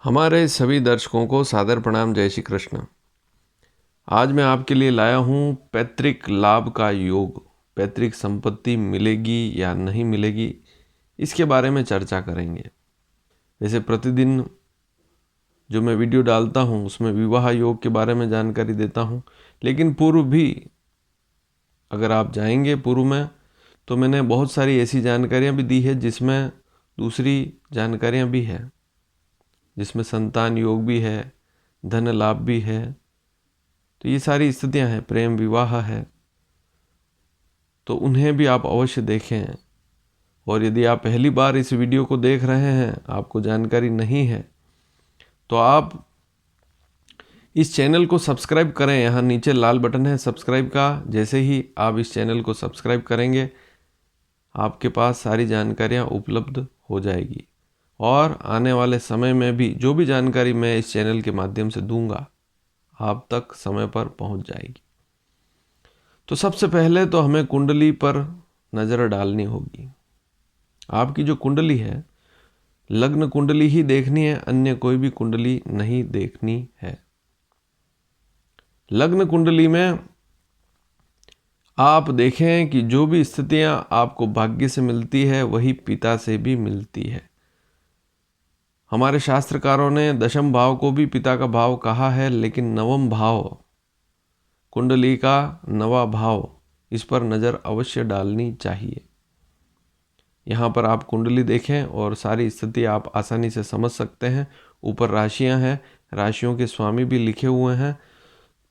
हमारे सभी दर्शकों को सादर प्रणाम। जय श्री कृष्ण। आज मैं आपके लिए लाया हूँ पैतृक लाभ का योग। पैतृक संपत्ति मिलेगी या नहीं मिलेगी, इसके बारे में चर्चा करेंगे। वैसे प्रतिदिन जो मैं वीडियो डालता हूँ उसमें विवाह योग के बारे में जानकारी देता हूँ, लेकिन पूर्व भी अगर आप जाएंगे पूर्व में तो मैंने बहुत सारी ऐसी जानकारियाँ भी दी है जिसमें दूसरी जानकारियाँ भी है, जिसमें संतान योग भी है, धन लाभ भी है। तो ये सारी स्थितियां हैं, प्रेम विवाह है, तो उन्हें भी आप अवश्य देखें। और यदि आप पहली बार इस वीडियो को देख रहे हैं, आपको जानकारी नहीं है, तो आप इस चैनल को सब्सक्राइब करें। यहाँ नीचे लाल बटन है सब्सक्राइब का। जैसे ही आप इस चैनल को सब्सक्राइब करेंगे, आपके पास सारी जानकारियाँ उपलब्ध हो जाएगी और आने वाले समय में भी जो भी जानकारी मैं इस चैनल के माध्यम से दूंगा, आप तक समय पर पहुंच जाएगी। तो सबसे पहले तो हमें कुंडली पर नज़र डालनी होगी। आपकी जो कुंडली है, लग्न कुंडली ही देखनी है, अन्य कोई भी कुंडली नहीं देखनी है। लग्न कुंडली में आप देखें कि जो भी स्थितियां आपको भाग्य से मिलती है वही पिता से भी मिलती है। हमारे शास्त्रकारों ने दशम भाव को भी पिता का भाव कहा है, लेकिन नवम भाव, कुंडली का नवा भाव, इस पर नज़र अवश्य डालनी चाहिए। यहाँ पर आप कुंडली देखें और सारी स्थिति आप आसानी से समझ सकते हैं। ऊपर राशियाँ हैं, राशियों के स्वामी भी लिखे हुए हैं।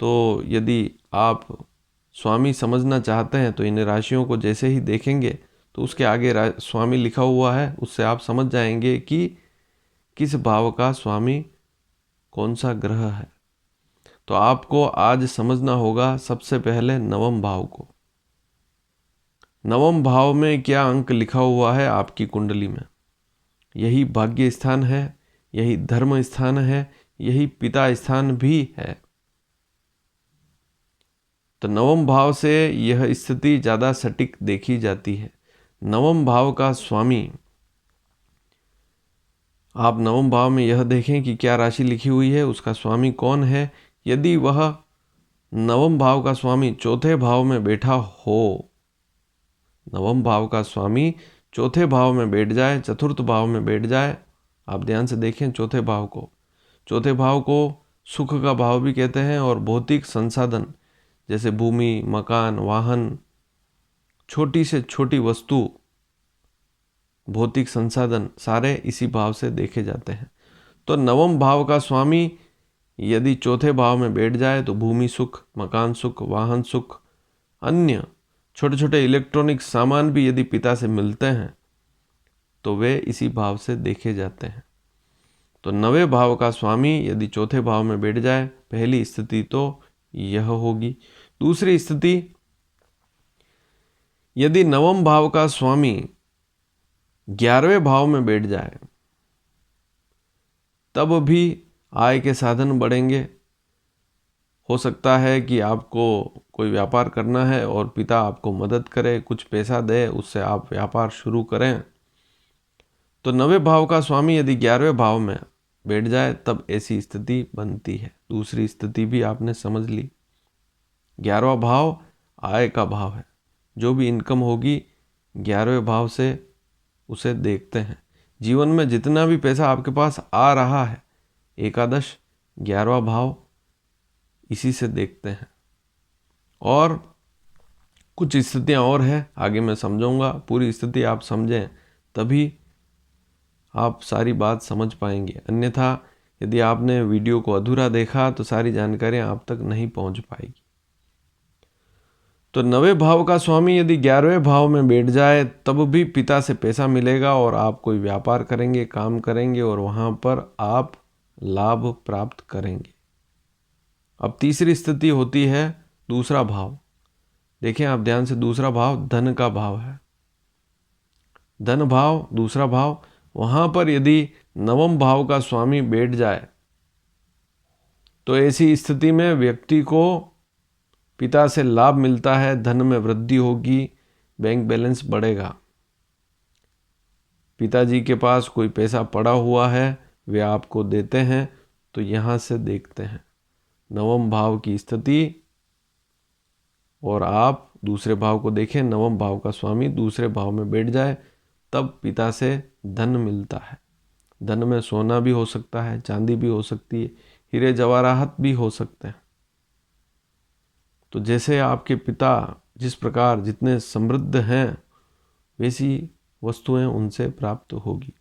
तो यदि आप स्वामी समझना चाहते हैं तो इन राशियों को जैसे ही देखेंगे तो उसके आगे स्वामी लिखा हुआ है, उससे आप समझ जाएंगे कि किस भाव का स्वामी कौन सा ग्रह है। तो आपको आज समझना होगा सबसे पहले नवम भाव को। नवम भाव में क्या अंक लिखा हुआ है आपकी कुंडली में। यही भाग्य स्थान है, यही धर्म स्थान है, यही पिता स्थान भी है। तो नवम भाव से यह स्थिति ज़्यादा सटीक देखी जाती है। नवम भाव का स्वामी, आप नवम भाव में यह देखें कि क्या राशि लिखी हुई है, उसका स्वामी कौन है। यदि वह नवम भाव का स्वामी चौथे भाव में बैठा हो, नवम भाव का स्वामी चौथे भाव में बैठ जाए, चतुर्थ भाव में बैठ जाए, आप ध्यान से देखें चौथे भाव को। चौथे भाव को सुख का भाव भी कहते हैं और भौतिक संसाधन जैसे भूमि, मकान, वाहन, छोटी से छोटी वस्तु, भौतिक संसाधन सारे इसी भाव से देखे जाते हैं। तो नवम भाव का स्वामी यदि चौथे भाव में बैठ जाए तो भूमि सुख, मकान सुख, वाहन सुख, अन्य छोटे छोटे इलेक्ट्रॉनिक सामान भी यदि पिता से मिलते हैं तो वे इसी भाव से देखे जाते हैं। तो नवे भाव का स्वामी यदि चौथे भाव में बैठ जाए, पहली स्थिति तो यह होगी। दूसरी स्थिति, यदि नवम भाव का स्वामी 11वें भाव में बैठ जाए, तब भी आय के साधन बढ़ेंगे। हो सकता है कि आपको कोई व्यापार करना है और पिता आपको मदद करे, कुछ पैसा दे, उससे आप व्यापार शुरू करें। तो नवे भाव का स्वामी यदि 11वें भाव में बैठ जाए तब ऐसी स्थिति बनती है। दूसरी स्थिति भी आपने समझ ली। 11वां भाव आय का भाव है, जो भी इनकम होगी 11वें भाव से उसे देखते हैं। जीवन में जितना भी पैसा आपके पास आ रहा है, एकादश 11वां भाव इसी से देखते हैं। और कुछ स्थितियां और है, आगे मैं समझाऊंगा। पूरी स्थिति आप समझें तभी आप सारी बात समझ पाएंगे, अन्यथा यदि आपने वीडियो को अधूरा देखा तो सारी जानकारियां आप तक नहीं पहुंच पाएगी। तो नवे भाव का स्वामी यदि 11वें भाव में बैठ जाए तब भी पिता से पैसा मिलेगा और आप कोई व्यापार करेंगे, काम करेंगे और वहां पर आप लाभ प्राप्त करेंगे। अब तीसरी स्थिति होती है दूसरा भाव। देखें आप ध्यान से, दूसरा भाव धन का भाव है। धन भाव, दूसरा भाव, वहां पर यदि नवम भाव का स्वामी बैठ जाए तो ऐसी स्थिति में व्यक्ति को पिता से लाभ मिलता है, धन में वृद्धि होगी, बैंक बैलेंस बढ़ेगा। पिताजी के पास कोई पैसा पड़ा हुआ है वे आपको देते हैं। तो यहाँ से देखते हैं नवम भाव की स्थिति, और आप दूसरे भाव को देखें, नवम भाव का स्वामी दूसरे भाव में बैठ जाए, तब पिता से धन मिलता है। धन में सोना भी हो सकता है, चांदी भी हो सकती है, हीरे जवाहरात भी हो सकते हैं। तो जैसे आपके पिता जिस प्रकार जितने समृद्ध हैं, वैसी वस्तुएं उनसे प्राप्त होगी।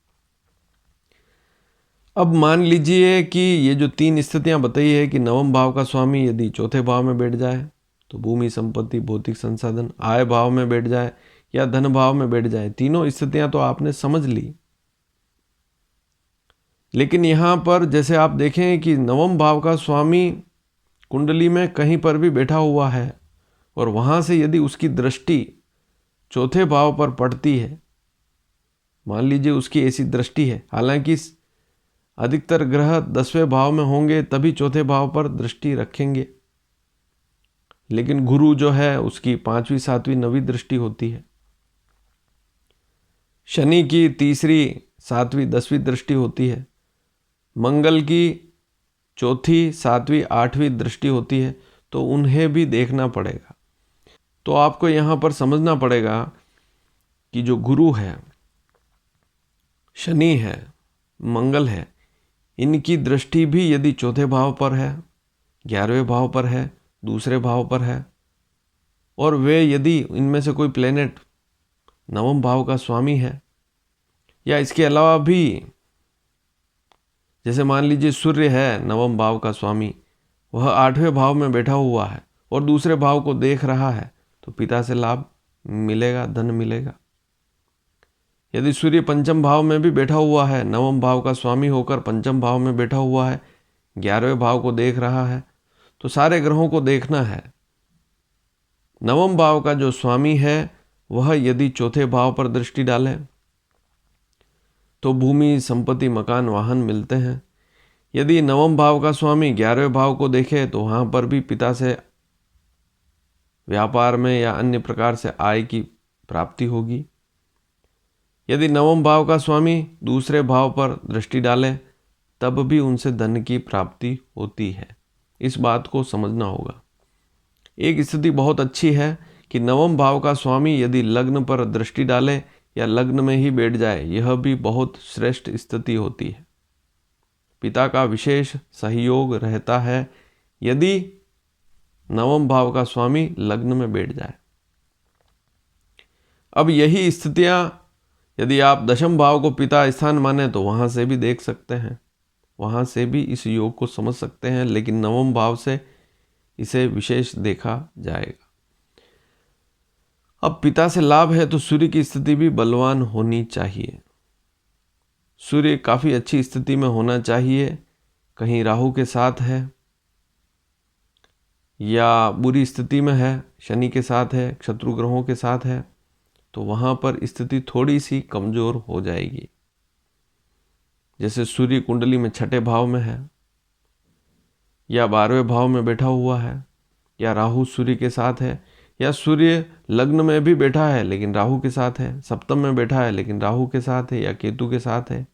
अब मान लीजिए कि ये जो 3 स्थितियां बताई है कि नवम भाव का स्वामी यदि चौथे भाव में बैठ जाए तो भूमि, संपत्ति, भौतिक संसाधन, आय भाव में बैठ जाए या धन भाव में बैठ जाए, तीनों स्थितियां तो आपने समझ ली। लेकिन यहां पर जैसे आप देखें कि नवम भाव का स्वामी कुंडली में कहीं पर भी बैठा हुआ है और वहां से यदि उसकी दृष्टि चौथे भाव पर पड़ती है, मान लीजिए उसकी ऐसी दृष्टि है, हालांकि अधिकतर ग्रह 10वें भाव में होंगे तभी चौथे भाव पर दृष्टि रखेंगे, लेकिन गुरु जो है उसकी 5वीं, 7वीं, 9वीं दृष्टि होती है। शनि की 3री, 7वीं, 10वीं दृष्टि होती है। मंगल की 4थी, 7वीं, 8वीं दृष्टि होती है। तो उन्हें भी देखना पड़ेगा। तो आपको यहाँ पर समझना पड़ेगा कि जो गुरु है, शनि है, मंगल है, इनकी दृष्टि भी यदि चौथे भाव पर है, 11वें भाव पर है, दूसरे भाव पर है, और वे यदि इनमें से कोई प्लेनेट नवम भाव का स्वामी है, या इसके अलावा भी जैसे मान लीजिए सूर्य है नवम भाव का स्वामी, वह 8वें भाव में बैठा हुआ है और दूसरे भाव को देख रहा है, तो पिता से लाभ मिलेगा, धन मिलेगा। यदि सूर्य पंचम भाव में भी बैठा हुआ है, नवम भाव का स्वामी होकर पंचम भाव में बैठा हुआ है, 11वें भाव को देख रहा है, तो सारे ग्रहों को देखना है। नवम भाव का जो स्वामी है वह यदि चौथे भाव पर दृष्टि डाले तो भूमि, संपत्ति, मकान, वाहन मिलते हैं। यदि नवम भाव का स्वामी 11वें भाव को देखे तो वहां पर भी पिता से व्यापार में या अन्य प्रकार से आय की प्राप्ति होगी। यदि नवम भाव का स्वामी दूसरे भाव पर दृष्टि डाले तब भी उनसे धन की प्राप्ति होती है। इस बात को समझना होगा। एक स्थिति बहुत अच्छी है कि नवम भाव का स्वामी यदि लग्न पर दृष्टि डाले या लग्न में ही बैठ जाए, यह भी बहुत श्रेष्ठ स्थिति होती है। पिता का विशेष सहयोग रहता है यदि नवम भाव का स्वामी लग्न में बैठ जाए। अब यही स्थितियां यदि आप दशम भाव को पिता स्थान माने तो वहां से भी देख सकते हैं, वहां से भी इस योग को समझ सकते हैं, लेकिन नवम भाव से इसे विशेष देखा जाएगा। अब पिता से लाभ है तो सूर्य की स्थिति भी बलवान होनी चाहिए। सूर्य काफी अच्छी स्थिति में होना चाहिए। कहीं राहु के साथ है या बुरी स्थिति में है, शनि के साथ है, शत्रु ग्रहों के साथ है, तो वहां पर स्थिति थोड़ी सी कमजोर हो जाएगी। जैसे सूर्य कुंडली में 6ठे भाव में है या 12वें भाव में बैठा हुआ है, या राहु सूर्य के साथ है, या सूर्य लग्न में भी बैठा है लेकिन राहु के साथ है, सप्तम में बैठा है लेकिन राहु के साथ है, या केतु के साथ है,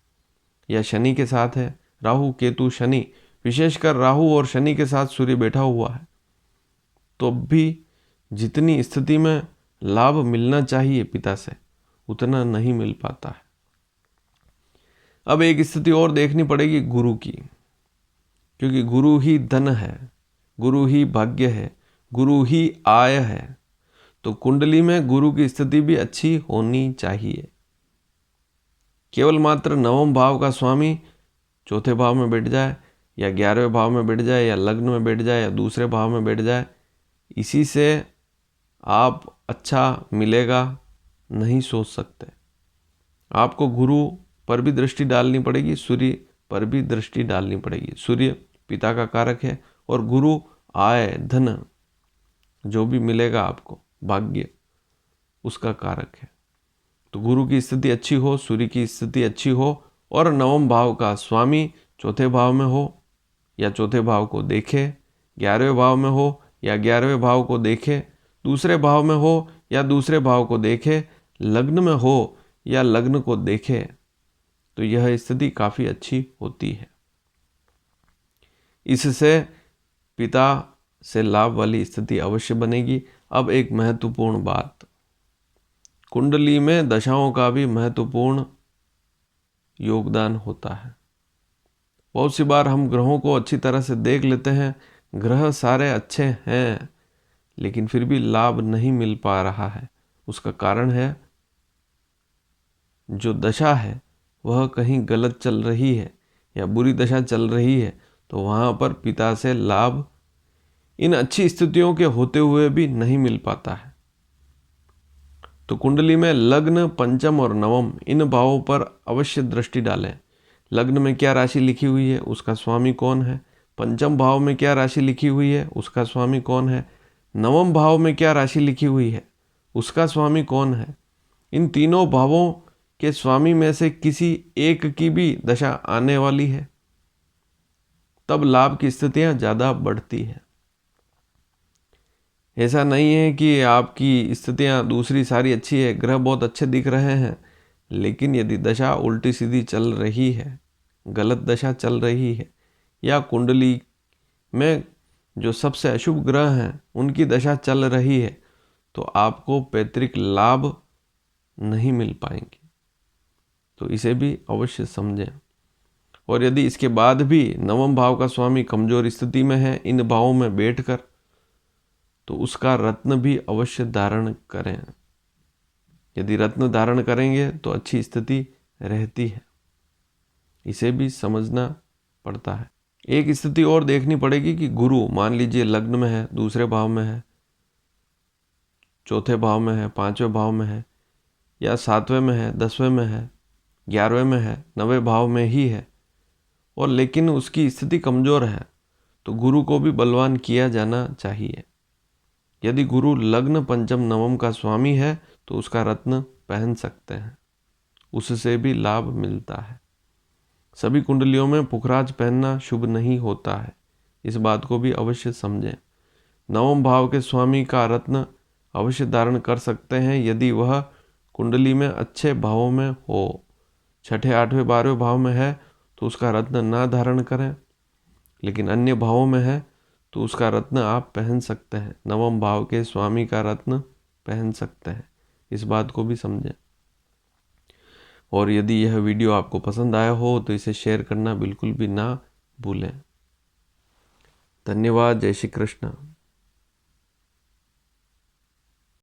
या शनि के साथ है। राहु, केतु, शनि, विशेषकर राहु और शनि के साथ सूर्य बैठा हुआ है, तो भी जितनी स्थिति में लाभ मिलना चाहिए पिता से उतना नहीं मिल पाता है। अब एक स्थिति और देखनी पड़ेगी गुरु की, क्योंकि गुरु ही धन है, गुरु ही भाग्य है, गुरु ही आय है। तो कुंडली में गुरु की स्थिति भी अच्छी होनी चाहिए। केवल मात्र नवम भाव का स्वामी चौथे भाव में बैठ जाए या 11वें भाव में बैठ जाए या लग्न में बैठ जाए या दूसरे भाव में बैठ जाए, इसी से आप अच्छा मिलेगा नहीं सोच सकते। आपको गुरु पर भी दृष्टि डालनी पड़ेगी, सूर्य पर भी दृष्टि डालनी पड़ेगी। सूर्य पिता का कारक है और गुरु आय, धन, जो भी मिलेगा आपको, भाग्य, उसका कारक है। तो गुरु की स्थिति अच्छी हो, सूर्य की स्थिति अच्छी हो और नवम भाव का स्वामी चौथे भाव में हो या चौथे भाव को देखे, 11वें भाव में हो या 11वें भाव को देखे, दूसरे भाव में हो या दूसरे भाव को देखे, लग्न में हो या लग्न को देखे, तो यह स्थिति काफ़ी अच्छी होती है। इससे पिता से लाभ वाली स्थिति अवश्य बनेगी। अब एक महत्वपूर्ण बात, कुंडली में दशाओं का भी महत्वपूर्ण योगदान होता है। बहुत सी बार हम ग्रहों को अच्छी तरह से देख लेते हैं, ग्रह सारे अच्छे हैं, लेकिन फिर भी लाभ नहीं मिल पा रहा है। उसका कारण है जो दशा है वह कहीं गलत चल रही है या बुरी दशा चल रही है, तो वहाँ पर पिता से लाभ इन अच्छी स्थितियों के होते हुए भी नहीं मिल पाता है। तो कुंडली में लग्न, पंचम और नवम इन भावों पर अवश्य दृष्टि डालें। लग्न में क्या राशि लिखी हुई है, उसका स्वामी कौन है। पंचम भाव में क्या राशि लिखी हुई है, उसका स्वामी कौन है। नवम भाव में क्या राशि लिखी हुई है, उसका स्वामी कौन है। इन तीनों भावों के स्वामी में से किसी एक की भी दशा आने वाली है, तब लाभ की स्थितियां ज़्यादा बढ़ती है। ऐसा नहीं है कि आपकी स्थितियां दूसरी सारी अच्छी है, ग्रह बहुत अच्छे दिख रहे हैं, लेकिन यदि दशा उल्टी सीधी चल रही है, गलत दशा चल रही है, या कुंडली में जो सबसे अशुभ ग्रह हैं उनकी दशा चल रही है, तो आपको पैतृक लाभ नहीं मिल पाएंगे। तो इसे भी अवश्य समझें। और यदि इसके बाद भी नवम भाव का स्वामी कमजोर स्थिति में है इन भावों में बैठकर, तो उसका रत्न भी अवश्य धारण करें। यदि रत्न धारण करेंगे तो अच्छी स्थिति रहती है, इसे भी समझना पड़ता है। एक स्थिति और देखनी पड़ेगी कि गुरु मान लीजिए लग्न में है, दूसरे भाव में है, चौथे भाव में है, पांचवें भाव में है, या सातवें में है, 10वें में है, 11वें में है, 9वें भाव में ही है, और लेकिन उसकी स्थिति कमजोर है, तो गुरु को भी बलवान किया जाना चाहिए। यदि गुरु लग्न, पंचम, नवम का स्वामी है तो उसका रत्न पहन सकते हैं, उससे भी लाभ मिलता है। सभी कुंडलियों में पुखराज पहनना शुभ नहीं होता है, इस बात को भी अवश्य समझें। नवम भाव के स्वामी का रत्न अवश्य धारण कर सकते हैं यदि वह कुंडली में अच्छे भावों में हो। छठे, 8वें, 12वें भाव में है तो उसका रत्न ना धारण करें, लेकिन अन्य भावों में है तो उसका रत्न आप पहन सकते हैं। नवम भाव के स्वामी का रत्न पहन सकते हैं, इस बात को भी समझें। और यदि यह वीडियो आपको पसंद आया हो तो इसे शेयर करना बिल्कुल भी ना भूलें। धन्यवाद। जय श्री कृष्ण।